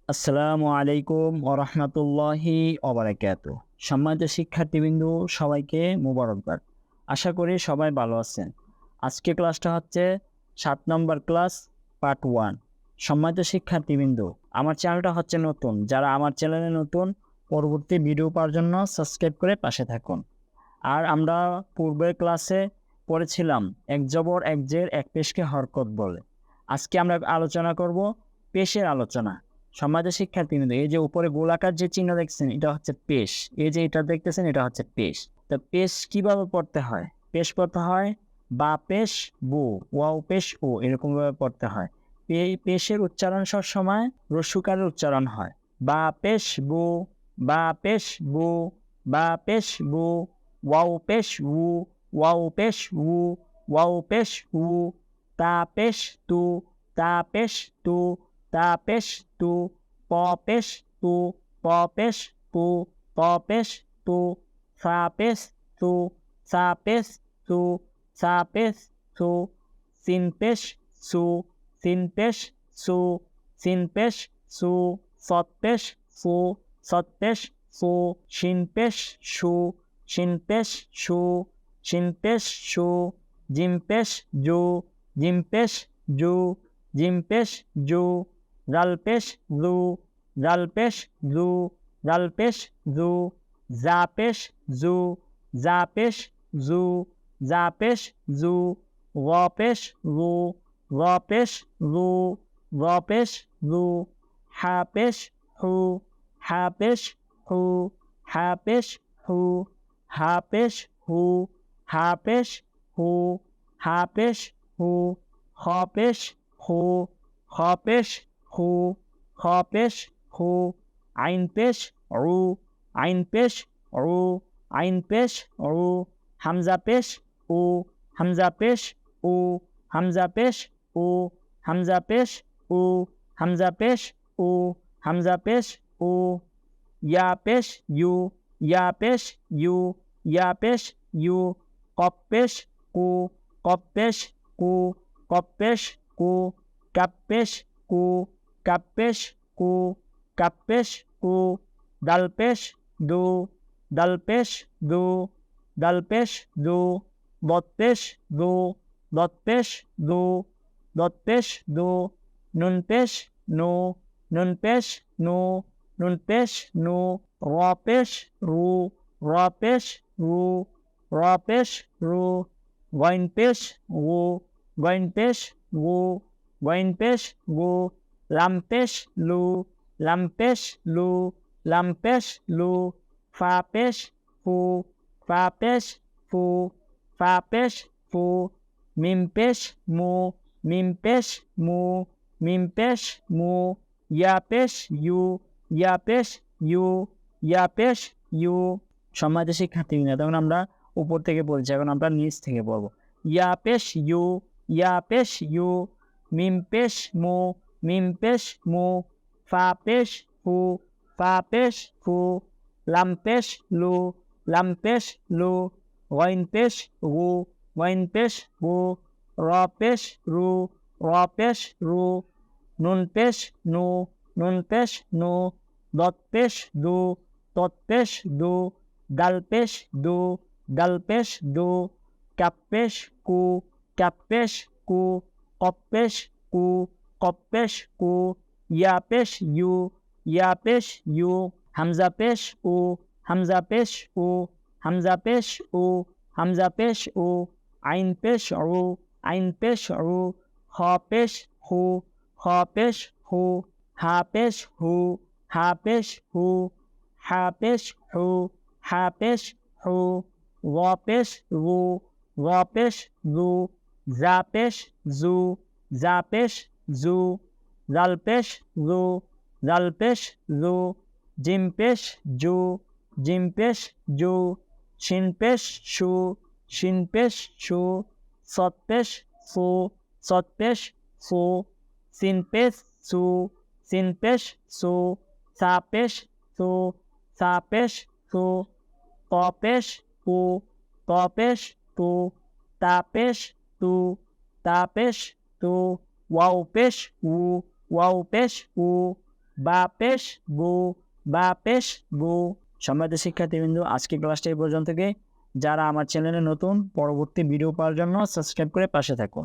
আসসালামু আলাইকুম ওয়া রাহমাতুল্লাহি ওয়া বারাকাতুহু। সম্মানিত শিক্ষার্থীবৃন্দ, সবাইকে মোবারকবাদ। আশা করি সবাই ভালো আছেন। আজকে ক্লাসটা হচ্ছে 7 নম্বর ক্লাস পার্ট 1। সম্মানিত শিক্ষার্থীবৃন্দ, আমার চ্যানেলটা হচ্ছে নতুন। যারা আমার চ্যানেলে নতুন, পরবর্তী ভিডিও পাওয়ার জন্য সাবস্ক্রাইব করে পাশে থাকুন। আর আমরা পূর্বের ক্লাসে পড়েছিলাম এক জবর এক জের এক পেশকে হরকত বলে। আজকে আমরা আলোচনা করব পেশের আলোচনা। সম্মানিত শিক্ষার্থীবৃন্দ, এই যে উপরে গোলাকার যে চিহ্ন দেখছেন এটা হচ্ছে পেশ। এই যে এটা দেখতেছেন এটা হচ্ছে পেশ। তো পেশ কিভাবে পড়তে হয়? পেশ পড়তে হয় বা পেশ বু, ওয়াও পেশ ও, এরকম ভাবে পড়তে হয়। পেশের উচ্চারণ সব সময় রস্যকারের উচ্চারণ হয়। বা পেশ বু, বা পেশ বু, বা পেশ বু, ওয়াও পেশ উ, ওয়াও পেশ উ, ওয়াও পেশ উ, তা পেশ তু, তা পেশ তু, তা পেশ তু, প পেশ তু, প পেশ তু, প পেশ তু, সা পেশ তু, সা পেশ তু, সা পেশ তু, সিন পেশ সু, সিন পেশ সু, সিন পেশ সু, সৎ পেশ সু, সৎ পেশ সু, শিন পেশ সু, শিন পেশ সু, শিন পেশ সু, জিম পেশ জু, জিম পেশ জু, জিম পেশ জু, রাল পেশ জু, রাল পেশ জু, রাল পেশ জু, জা পেশ জু, জা পেশ জু, জা পেশ জু, র পেশ রু, র পেশ রু, র পেশ রু, হা পেশ হু, হা পেশ হু, হা পেশ হু, হা পেশ হু, হা পেশ হু, হা পেশ হু, খ পেশ হু, খ পেশ হু, খ পেশ হু, আইন পেশ রু, আইন পেশ রু, আইন পেশ রু, হামজা পেশ উ, হামজা পেশ উ, হামজা পেশ উ, হামজা পেশ উ, হামজা পেশ উ, হামজা পেশ উ, ইয়া পেশ ইউ, ইয়া পেশ ইউ, ইয়া পেশ ইউ, কপ পেশ কু, কপ পেশ কু, কপ পেশ কু, কাপ পেশ কু, কাপ পেশ কু, কাপ পেশ কু, দাল পেশ দু, দাল পেশ দু, দাল পেশ দু, দত পেশ দু, দত পেশ দু, দত পেশ দু, নুন পেশ নু, নুন পেশ নু, নুন পেশ নু, র পেশ রু, র পেশ রু, র পেশ রু, গইন পেশ উ, গইন পেশ উ, গইন পেশ উ, লাম পেশ লু, লাম পেশ লু, লাম পেশ লু, ফা পেশ ফু, ফা পেশ ফু, ফা পেশ ফু, মিম পেশ মু, মিম পেশ মু, মিম পেশ মু, ইয়া পেশ ইউ, ইয়া পেশ ইউ, ইয়া পেশ ইউ। সম্মানিত শিক্ষার্থীবৃন্দ, তখন আমরা উপর থেকে বলছি, এখন আমরা নিচ থেকে পড়বো। ইয়া পেশ ইউ, ইয়া পেশ ইউ, মিম পেশ মু, মিম পেশ মু, ফা পেশ ফু, ফা পেশ ফু, লাম পেশ লু, লাম পেশ লু, গইন পেশ গু, গইন পেশ গু, র পেশ রু, র পেশ রু, নুন পেশ নু, নুন পেশ নু, দত পেশ দু, তত পেশ দু, দাল পেশ দু, দাল পেশ দু, কাপ পেশ কু, কাপ পেশ কু, কপ পেশ কু, কপ পেশ কু, ইয়া পেশ ইউ, ইয়া পেশ ইউ, হামজা পেশ উ, হামজা পেশ উ, হামজা পেশ উ, হামজা পেশ উ, আইন পেশ উ, আইন পেশ উ, খ পেশ হু, খ পেশ হু, হা পেশ হু, হা পেশ হু, হা পেশ হু, হা পেশ হু, র পেশ রু, র পেশ রু, জা পেশ জু, জা পেশ জু, জাল পেশ রু, জাল পেশ রু, জিম পেশ জু, জিম পেশ জু, শিন পেশ সু, শিন পেশ সু, সৎ পেশ সু, সৎ পেশ সু, সিন পেশ সু, সিন পেশ সু, সা পেশ সু, সা পেশ সু, ত পেশ তু, ত পেশ তু, তা পেশ তু, তা পেশ তু, ওয়াও পেশ উ, ওয়াও পেশ উ, বা পেশ বু, বা পেশ বু। সম্মানিত শিক্ষার্থীবৃন্দ, আজকে ক্লাসটা এই পর্যন্ত। যারা আমার চ্যানেলে নতুন, পরবর্তী ভিডিও পাওয়ার জন্য সাবস্ক্রাইব করে পাশে থাকুন।